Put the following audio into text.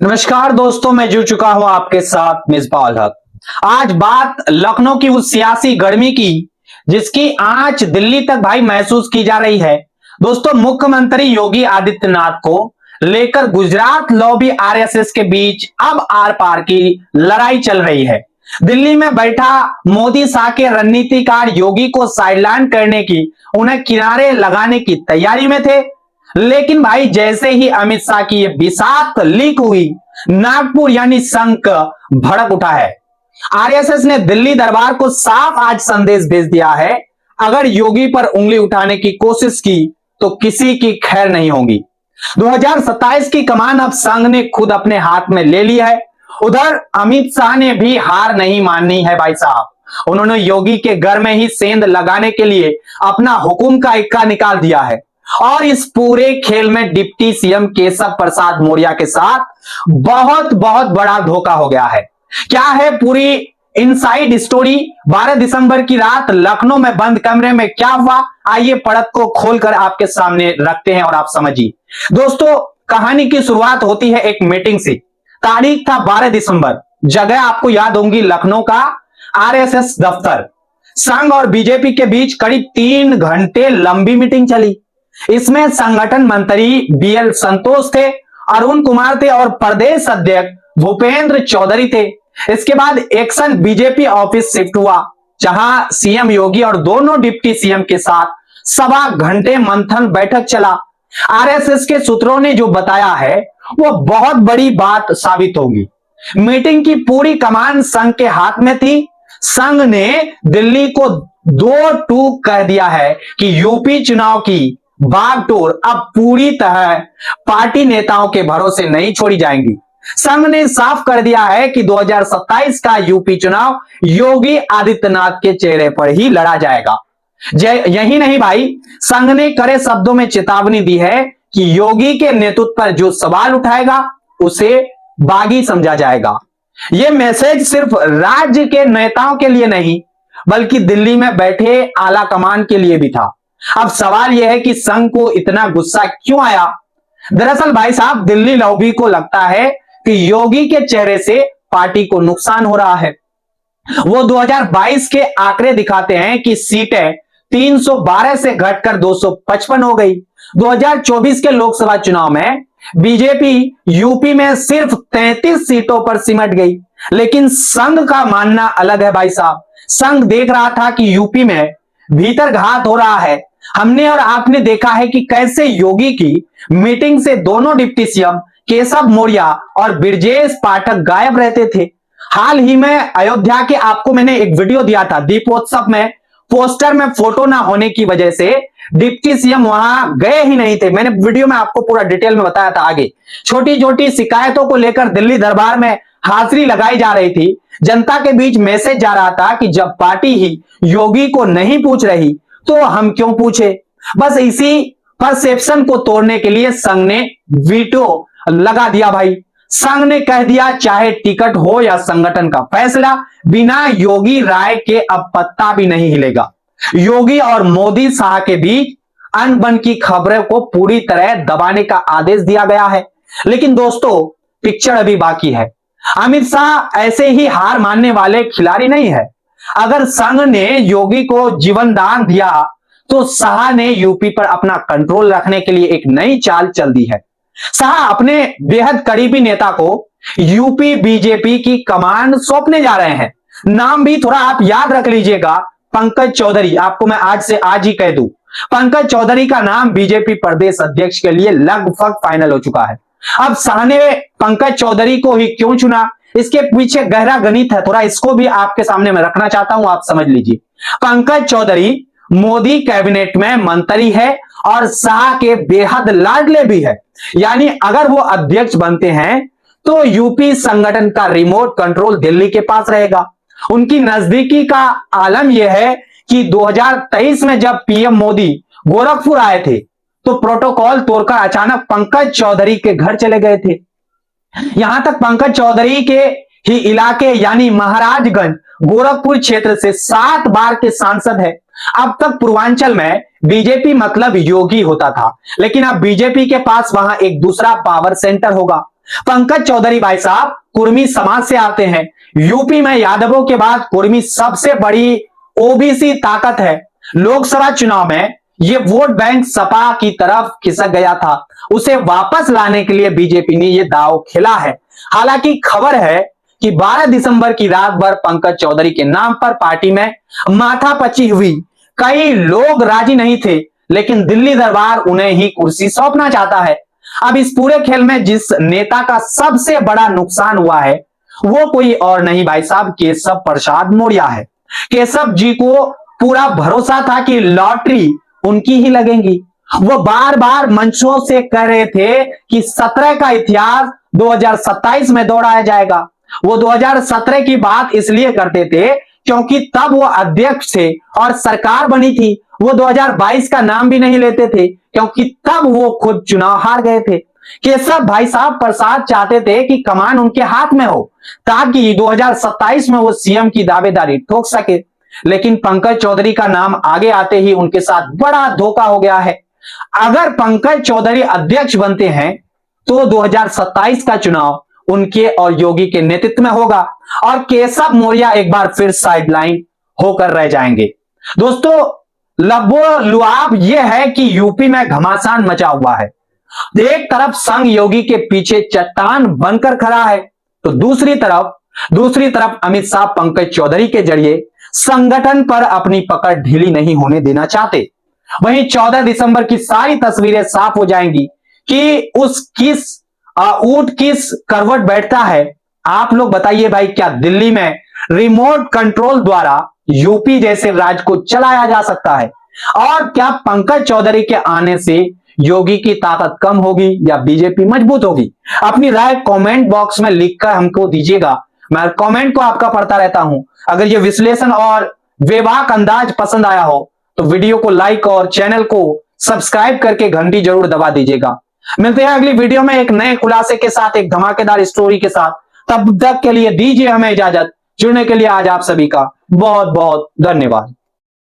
नमस्कार दोस्तों, मैं जुड़ चुका हूं आपके साथ मिसबाह उल हक। आज बात लखनऊ की उस सियासी गर्मी की जिसकी आंच दिल्ली तक भाई महसूस की जा रही है। दोस्तों, मुख्यमंत्री योगी आदित्यनाथ को लेकर गुजरात लॉबी आरएसएस के बीच अब आर पार की लड़ाई चल रही है। दिल्ली में बैठा मोदी शाह के रणनीतिकार योगी को साइडलाइन करने की, उन्हें किनारे लगाने की तैयारी में थे। लेकिन भाई जैसे ही अमित शाह की ये विषाक्त लीक हुई, नागपुर यानी संघ भड़क उठा है। आरएसएस ने दिल्ली दरबार को साफ आज संदेश भेज दिया है, अगर योगी पर उंगली उठाने की कोशिश की तो किसी की खैर नहीं होगी। 2027 की कमान अब संघ ने खुद अपने हाथ में ले ली है। उधर अमित शाह ने भी हार नहीं माननी है भाई साहब। उन्होंने योगी के घर में ही सेंध लगाने के लिए अपना हुकुम का इक्का निकाल दिया है और इस पूरे खेल में डिप्टी सीएम केशव प्रसाद मौर्य के साथ बहुत बहुत बड़ा धोखा हो गया है। क्या है पूरी इनसाइड स्टोरी? 12 दिसंबर की रात लखनऊ में बंद कमरे में क्या हुआ, आइए पड़त को खोलकर आपके सामने रखते हैं और आप समझिए। दोस्तों, कहानी की शुरुआत होती है एक मीटिंग से। तारीख था 12 दिसंबर, जगह आपको याद होंगी लखनऊ का आरएसएस दफ्तर। संघ और बीजेपी के बीच करीब 3 घंटे लंबी मीटिंग चली। इसमें संगठन मंत्री बीएल संतोष थे, अरुण कुमार थे और प्रदेश अध्यक्ष भूपेंद्र चौधरी थे। इसके बाद एक्शन बीजेपी ऑफिस शिफ्ट हुआ, जहां सीएम योगी और दोनों डिप्टी सीएम के साथ सवा घंटे मंथन बैठक चला। आरएसएस के सूत्रों ने जो बताया है वो बहुत बड़ी बात साबित होगी। मीटिंग की पूरी कमान संघ के हाथ में थी। संघ ने दिल्ली को 2-2 कह दिया है कि यूपी चुनाव की बागडोर अब पूरी तरह पार्टी नेताओं के भरोसे नहीं छोड़ी जाएंगी। संघ ने साफ कर दिया है कि 2027 का यूपी चुनाव योगी आदित्यनाथ के चेहरे पर ही लड़ा जाएगा। यही नहीं भाई, संघ ने कड़े शब्दों में चेतावनी दी है कि योगी के नेतृत्व पर जो सवाल उठाएगा उसे बागी समझा जाएगा। यह मैसेज सिर्फ राज्य के नेताओं के लिए नहीं बल्कि दिल्ली में बैठे आला कमान के लिए भी था। अब सवाल यह है कि संघ को इतना गुस्सा क्यों आया? दरअसल भाई साहब, दिल्ली लॉबी को लगता है कि योगी के चेहरे से पार्टी को नुकसान हो रहा है। वो 2022 के आंकड़े दिखाते हैं कि सीटें 312 से घटकर 255 हो गई। 2024 के लोकसभा चुनाव में बीजेपी यूपी में सिर्फ 33 सीटों पर सिमट गई। लेकिन संघ का मानना अलग है भाई साहब। संघ देख रहा था कि यूपी में भीतर घात हो रहा है। हमने और आपने देखा है कि कैसे योगी की मीटिंग से दोनों डिप्टी सीएम केशव मौर्य और ब्रजेश पाठक गायब रहते थे। हाल ही में अयोध्या के आपको मैंने एक वीडियो दिया था, दीपोत्सव में पोस्टर में फोटो ना होने की वजह से डिप्टी सीएम वहां गए ही नहीं थे। मैंने वीडियो में आपको पूरा डिटेल में बताया था। आगे छोटी छोटी शिकायतों को लेकर दिल्ली दरबार में हाजिरी लगाई जा रही थी। जनता के बीच मैसेज जा रहा था कि जब पार्टी ही योगी को नहीं पूछ रही तो हम क्यों पूछे। बस इसी परसेप्शन को तोड़ने के लिए संघ ने वीटो लगा दिया भाई। संघ ने कह दिया चाहे टिकट हो या संगठन का फैसला, बिना योगी राय के अब पत्ता भी नहीं हिलेगा। योगी और मोदी शाह के बीच अनबन की खबरों को पूरी तरह दबाने का आदेश दिया गया है। लेकिन दोस्तों, पिक्चर अभी बाकी है। अमित शाह ऐसे ही हार मानने वाले खिलाड़ी नहीं है। अगर संघ ने योगी को जीवन दान दिया तो शाह ने यूपी पर अपना कंट्रोल रखने के लिए एक नई चाल चल दी है। शाह अपने बेहद करीबी नेता को यूपी बीजेपी की कमान सौंपने जा रहे हैं। नाम भी थोड़ा आप याद रख लीजिएगा, पंकज चौधरी। आपको मैं आज से आज ही कह दूं, पंकज चौधरी का नाम बीजेपी प्रदेश अध्यक्ष के लिए लगभग फाइनल हो चुका है। अब शाह ने पंकज चौधरी को ही क्यों चुना, इसके पीछे गहरा गणित है, थोड़ा इसको भी आपके सामने मैं रखना चाहता हूं, आप समझ लीजिए। पंकज चौधरी मोदी कैबिनेट में मंत्री है और शाह के बेहद लाडले भी है। यानी अगर वो अध्यक्ष बनते हैं तो यूपी संगठन का रिमोट कंट्रोल दिल्ली के पास रहेगा। उनकी नजदीकी का आलम यह है कि 2023 में जब पीएम मोदी गोरखपुर आए थे तो प्रोटोकॉल तोड़कर अचानक पंकज चौधरी के घर चले गए थे। यहां तक पंकज चौधरी के ही इलाके यानी महाराजगंज गोरखपुर क्षेत्र से 7 बार के सांसद है। अब तक पूर्वांचल में बीजेपी मतलब योगी होता था, लेकिन अब बीजेपी के पास वहां एक दूसरा पावर सेंटर होगा। पंकज चौधरी भाई साहब कुर्मी समाज से आते हैं। यूपी में यादवों के बाद कुर्मी सबसे बड़ी ओबीसी ताकत है। लोकसभा चुनाव में ये वोट बैंक सपा की तरफ खिसक गया था, उसे वापस लाने के लिए बीजेपी ने ये दांव खेला है। हालांकि खबर है कि 12 दिसंबर की रात भर पंकज चौधरी के नाम पर पार्टी में माथापच्ची हुई। कई लोग राजी नहीं थे, लेकिन दिल्ली दरबार उन्हें ही कुर्सी सौंपना चाहता है। अब इस पूरे खेल में जिस नेता का सबसे बड़ा नुकसान हुआ है वो कोई और नहीं भाई साहब, केशव प्रसाद मौर्य है। केशव जी को पूरा भरोसा था कि लॉटरी उनकी ही लगेगी। वो बार बार मंचों से कह रहे थे कि 17 का इतिहास 2027 में दोहराया जाएगा। वो 2017 की बात इसलिए करते थे क्योंकि तब वो अध्यक्ष थे और सरकार बनी थी। वो 2022 का नाम भी नहीं लेते थे क्योंकि तब वो खुद चुनाव हार गए थे। केशव भाई साहब प्रसाद चाहते थे कि कमान उनके हाथ में हो ताकि 2027 में वो सीएम की दावेदारी ठोक सके, लेकिन पंकज चौधरी का नाम आगे आते ही उनके साथ बड़ा धोखा हो गया है। अगर पंकज चौधरी अध्यक्ष बनते हैं तो 2027 का चुनाव उनके और योगी के नेतृत्व में होगा और केशव मौर्य एक बार फिर साइडलाइन होकर रह जाएंगे। दोस्तों, लबो लुआब यह है कि यूपी में घमासान मचा हुआ है। एक तरफ संघ योगी के पीछे चट्टान बनकर खड़ा है तो दूसरी तरफ अमित शाह पंकज चौधरी के जरिए संगठन पर अपनी पकड़ ढीली नहीं होने देना चाहते। वहीं 14 दिसंबर की सारी तस्वीरें साफ हो जाएंगी कि ऊंट किस करवट बैठता है। आप लोग बताइए भाई, क्या दिल्ली में रिमोट कंट्रोल द्वारा यूपी जैसे राज्य को चलाया जा सकता है? और क्या पंकज चौधरी के आने से योगी की ताकत कम होगी या बीजेपी मजबूत होगी? अपनी राय कमेंट बॉक्स में लिखकर हमको दीजिएगा। मैं कमेंट को आपका पढ़ता रहता हूं। अगर ये विश्लेषण और बेबाक अंदाज पसंद आया हो तो वीडियो को लाइक और चैनल को सब्सक्राइब करके घंटी जरूर दबा दीजिएगा। मिलते हैं अगली वीडियो में एक नए खुलासे के साथ, एक धमाकेदार स्टोरी के साथ। तब तक के लिए दीजिए हमें इजाजत। जुड़ने के लिए आज आप सभी का बहुत बहुत धन्यवाद।